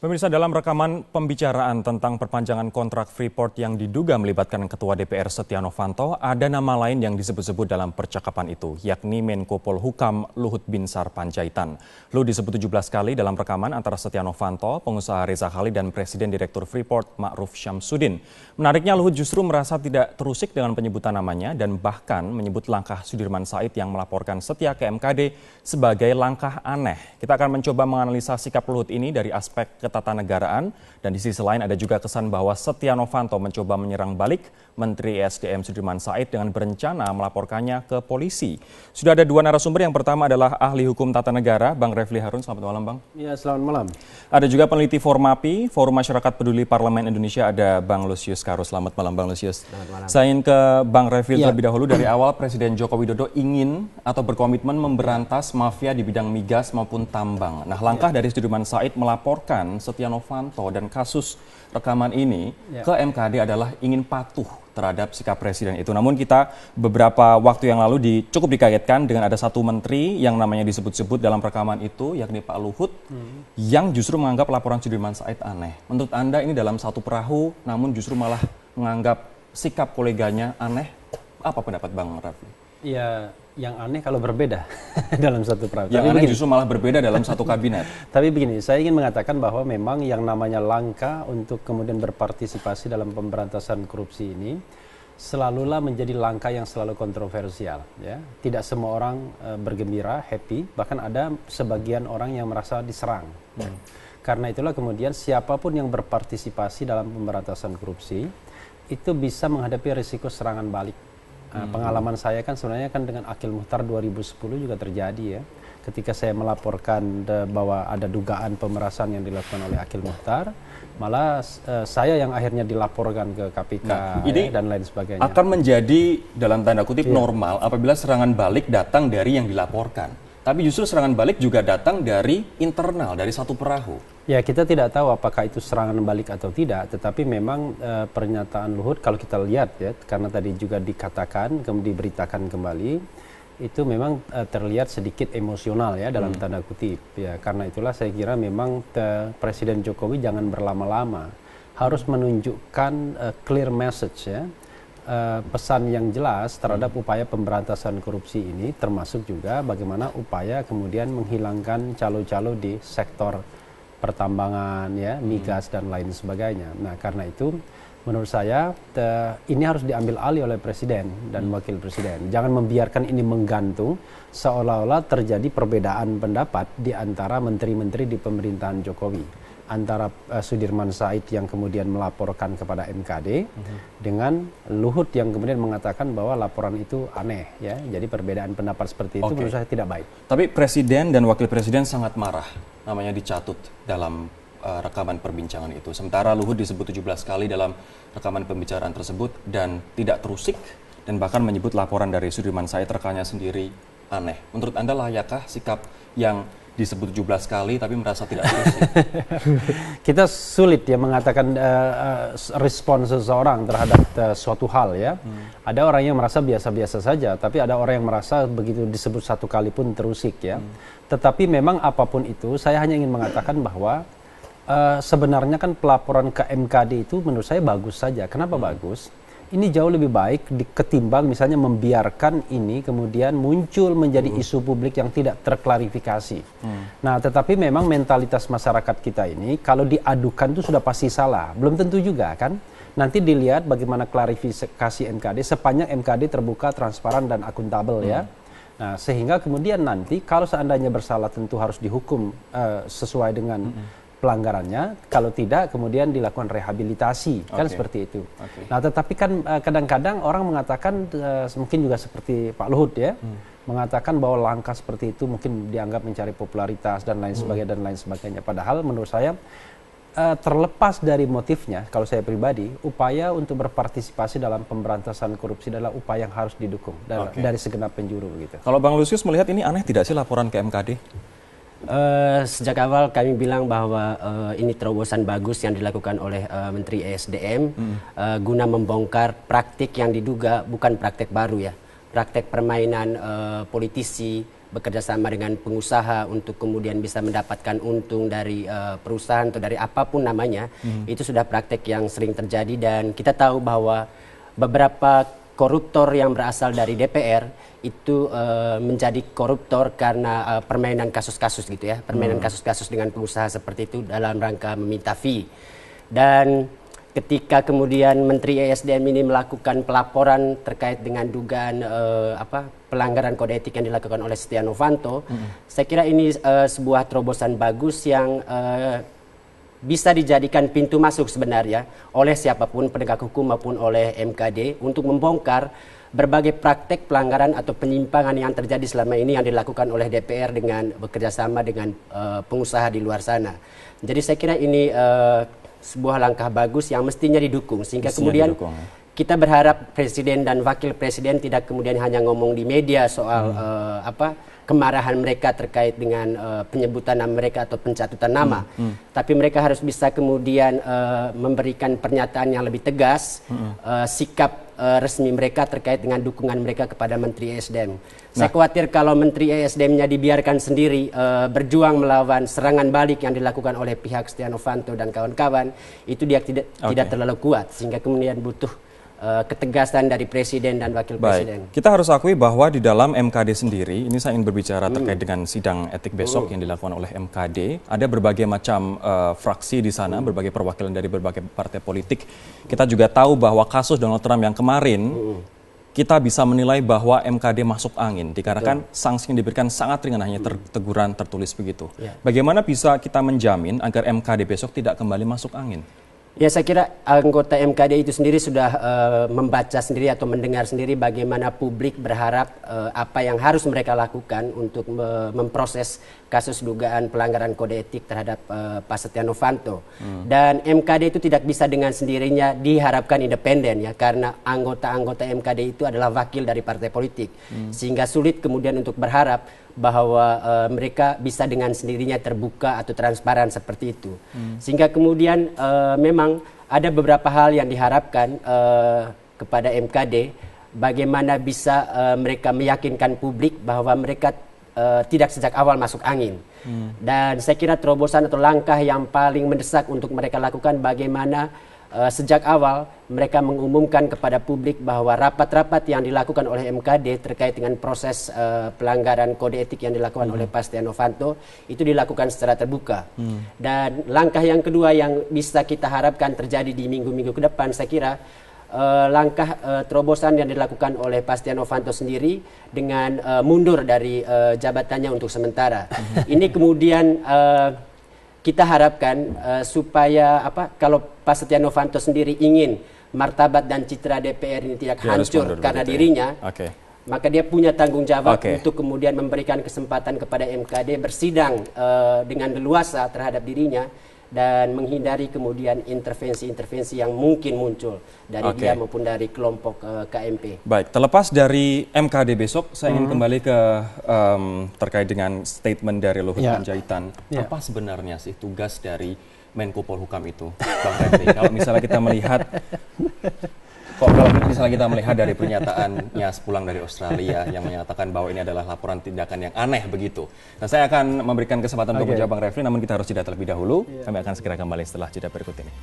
Pemirsa, dalam rekaman pembicaraan tentang perpanjangan kontrak Freeport yang diduga melibatkan Ketua DPR Setia Novanto, ada nama lain yang disebut-sebut dalam percakapan itu, yakni Menko Polhukam Luhut Binsar Panjaitan. Luhut disebut 17 kali dalam rekaman antara Setia Novanto, pengusaha Reza Khalid, dan Presiden Direktur Freeport Ma'ruf Syamsuddin. Menariknya, Luhut justru merasa tidak terusik dengan penyebutan namanya dan bahkan menyebut langkah Sudirman Said yang melaporkan Setia ke MKD sebagai langkah aneh. Kita akan mencoba menganalisa sikap Luhut ini dari aspek ketatanegaraan, dan di sisi lain ada juga kesan bahwa Setia Novanto mencoba menyerang balik Menteri ESDM Sudirman Said dengan berencana melaporkannya ke polisi. Sudah ada dua narasumber, yang pertama adalah ahli hukum tata negara, Bang Refli Harun. Selamat malam, Bang. Ya, selamat malam. Ada juga peneliti Formapi, Forum Masyarakat Peduli Parlemen Indonesia, ada Bang Lusius Karus. Selamat malam, Bang Lusius. Selamat malam. Saya ingin ke Bang Refli terlebih dahulu. Dari awal Presiden Joko Widodo ingin atau berkomitmen memberantas mafia di bidang migas maupun tambang. Nah, langkah dari Sudirman Said melaporkan Setia Novanto dan kasus rekaman ini ke MKD adalah ingin patuh terhadap sikap Presiden itu. Namun kita beberapa waktu yang lalu cukup dikagetkan dengan ada satu menteri yang namanya disebut-sebut dalam rekaman itu, yakni Pak Luhut, yang justru menganggap laporan Sudirman Said aneh. Menurut Anda ini dalam satu perahu, namun justru malah menganggap sikap koleganya aneh. Apa pendapat Bang Rafli? Ya, yang aneh kalau berbeda dalam satu perahu. Yang aneh justru malah berbeda dalam satu kabinet. Tapi begini, saya ingin mengatakan bahwa memang yang namanya langkah untuk kemudian berpartisipasi dalam pemberantasan korupsi ini selalulah menjadi langkah yang selalu kontroversial. Ya, tidak semua orang bergembira, happy, bahkan ada sebagian orang yang merasa diserang. Karena itulah kemudian siapapun yang berpartisipasi dalam pemberantasan korupsi itu bisa menghadapi risiko serangan balik. Pengalaman saya kan sebenarnya kan dengan Akil Muhtar 2010 juga terjadi ya. Ketika saya melaporkan bahwa ada dugaan pemerasan yang dilakukan oleh Akil Muhtar, malah saya yang akhirnya dilaporkan ke KPK dan lain sebagainya. Akan menjadi dalam tanda kutip normal apabila serangan balik datang dari yang dilaporkan. Tapi justru serangan balik juga datang dari internal, dari satu perahu. Ya, kita tidak tahu apakah itu serangan balik atau tidak, tetapi memang pernyataan Luhut kalau kita lihat ya, karena tadi juga dikatakan, kemudian diberitakan kembali, itu memang terlihat sedikit emosional ya dalam tanda kutip. Ya, karena itulah saya kira memang Presiden Jokowi jangan berlama-lama, harus menunjukkan clear message ya. Pesan yang jelas terhadap upaya pemberantasan korupsi ini, termasuk juga bagaimana upaya kemudian menghilangkan calo-calo di sektor pertambangan ya, migas dan lain sebagainya. Nah, karena itu menurut saya ini harus diambil alih oleh Presiden dan Wakil Presiden. Jangan membiarkan ini menggantung seolah-olah terjadi perbedaan pendapat di antara menteri-menteri di pemerintahan Jokowi. Antara Sudirman Said yang kemudian melaporkan kepada MKD dengan Luhut yang kemudian mengatakan bahwa laporan itu aneh ya. Jadi perbedaan pendapat seperti itu menurut saya tidak baik. Tapi Presiden dan Wakil Presiden sangat marah, namanya dicatut dalam rekaman perbincangan itu. Sementara Luhut disebut 17 kali dalam rekaman pembicaraan tersebut dan tidak terusik, dan bahkan menyebut laporan dari Sudirman Said rekannya sendiri aneh. Menurut Anda layakkah sikap yang disebut 17 kali tapi merasa tidak terusik? Kita sulit ya mengatakan respon seseorang terhadap suatu hal ya. Ada orang yang merasa biasa-biasa saja, tapi ada orang yang merasa begitu disebut satu kali pun terusik ya. Tetapi memang apapun itu, saya hanya ingin mengatakan bahwa sebenarnya kan pelaporan ke MKD itu menurut saya bagus saja. Kenapa bagus? Ini jauh lebih baik ketimbang misalnya membiarkan ini kemudian muncul menjadi isu publik yang tidak terklarifikasi. Nah, tetapi memang mentalitas masyarakat kita ini kalau diadukan itu sudah pasti salah. Belum tentu juga kan. Nanti dilihat bagaimana klarifikasi MKD sepanjang MKD terbuka, transparan dan akuntabel ya. Nah, sehingga kemudian nanti kalau seandainya bersalah tentu harus dihukum sesuai dengan pelanggarannya, kalau tidak kemudian dilakukan rehabilitasi, kan seperti itu. Nah, tetapi kan kadang-kadang orang mengatakan mungkin juga seperti Pak Luhut ya, mengatakan bahwa langkah seperti itu mungkin dianggap mencari popularitas dan lain sebagainya. Padahal menurut saya terlepas dari motifnya, kalau saya pribadi, upaya untuk berpartisipasi dalam pemberantasan korupsi adalah upaya yang harus didukung dari segenap penjuru gitu. Kalau Bang Lusius melihat ini aneh tidak sih laporan ke MKD? Sejak awal kami bilang bahwa ini terobosan bagus yang dilakukan oleh Menteri ESDM guna membongkar praktik yang diduga bukan praktik baru ya, praktik permainan politisi bekerja sama dengan pengusaha untuk kemudian bisa mendapatkan untung dari perusahaan atau dari apapun namanya, itu sudah praktek yang sering terjadi. Dan kita tahu bahwa beberapa koruptor yang berasal dari DPR itu menjadi koruptor karena permainan kasus-kasus gitu ya, permainan kasus-kasus dengan pengusaha seperti itu dalam rangka meminta fee. Dan ketika kemudian Menteri ESDM ini melakukan pelaporan terkait dengan dugaan pelanggaran kode etik yang dilakukan oleh Setia Novanto, saya kira ini sebuah terobosan bagus yang bisa dijadikan pintu masuk sebenarnya oleh siapapun penegak hukum maupun oleh MKD untuk membongkar berbagai praktek pelanggaran atau penyimpangan yang terjadi selama ini yang dilakukan oleh DPR dengan bekerja sama dengan pengusaha di luar sana. Jadi saya kira ini sebuah langkah bagus yang mestinya didukung, sehingga kemudian kita berharap presiden dan wakil presiden tidak kemudian hanya ngomong di media soal kemarahan mereka terkait dengan penyebutan nama mereka atau pencatutan nama, tapi mereka harus bisa kemudian memberikan pernyataan yang lebih tegas, sikap resmi mereka terkait dengan dukungan mereka kepada Menteri ESDM. Saya khawatir kalau Menteri ESDM-nya dibiarkan sendiri berjuang melawan serangan balik yang dilakukan oleh pihak Setia Novanto dan kawan-kawan, itu dia tidak terlalu kuat, sehingga kemudian butuh ketegasan dari presiden dan wakil presiden. Kita harus akui bahwa di dalam MKD sendiri, ini saya ingin berbicara terkait dengan sidang etik besok yang dilakukan oleh MKD, ada berbagai macam fraksi di sana, berbagai perwakilan dari berbagai partai politik. Kita juga tahu bahwa kasus Donald Trump yang kemarin, kita bisa menilai bahwa MKD masuk angin, dikarenakan sanksi yang diberikan sangat ringan, hanya teguran tertulis begitu. Bagaimana bisa kita menjamin agar MKD besok tidak kembali masuk angin? Ya, saya kira anggota MKD itu sendiri sudah membaca sendiri atau mendengar sendiri bagaimana publik berharap apa yang harus mereka lakukan untuk memproses kasus dugaan pelanggaran kode etik terhadap Pak Setia Novanto. Dan MKD itu tidak bisa dengan sendirinya diharapkan independen ya, karena anggota-anggota MKD itu adalah wakil dari partai politik. Sehingga sulit kemudian untuk berharap bahwa mereka bisa dengan sendirinya terbuka atau transparan seperti itu. Sehingga kemudian memang ada beberapa hal yang diharapkan kepada MKD, bagaimana bisa mereka meyakinkan publik bahwa mereka tidak sejak awal masuk angin. Dan saya kira terobosan atau langkah yang paling mendesak untuk mereka lakukan bagaimana sejak awal mereka mengumumkan kepada publik bahwa rapat-rapat yang dilakukan oleh MKD terkait dengan proses pelanggaran kode etik yang dilakukan oleh Pak Setia Novanto itu dilakukan secara terbuka. Dan langkah yang kedua yang bisa kita harapkan terjadi di minggu-minggu ke depan, saya kira langkah terobosan yang dilakukan oleh Pak Setia Novanto sendiri dengan mundur dari jabatannya untuk sementara. Ini kemudian kita harapkan supaya kalau Pak Setia Novanto sendiri ingin martabat dan citra DPR ini tidak hancur karena dirinya, maka dia punya tanggung jawab untuk kemudian memberikan kesempatan kepada MKD bersidang dengan leluasa terhadap dirinya dan menghindari kemudian intervensi-intervensi yang mungkin muncul dari dia maupun dari kelompok KMP. Baik, terlepas dari MKD besok, saya ingin kembali ke terkait dengan statement dari Luhut Panjaitan. Apa sebenarnya sih tugas dari Menko Polhukam itu, Bang Refli? Kalau misalnya kita melihat dari pernyataannya sepulang dari Australia yang menyatakan bahwa ini adalah laporan tindakan yang aneh begitu. Nah, saya akan memberikan kesempatan untuk menjawab Bang Refli, namun kita harus jeda terlebih dahulu. Kami akan segera kembali setelah jeda berikut ini.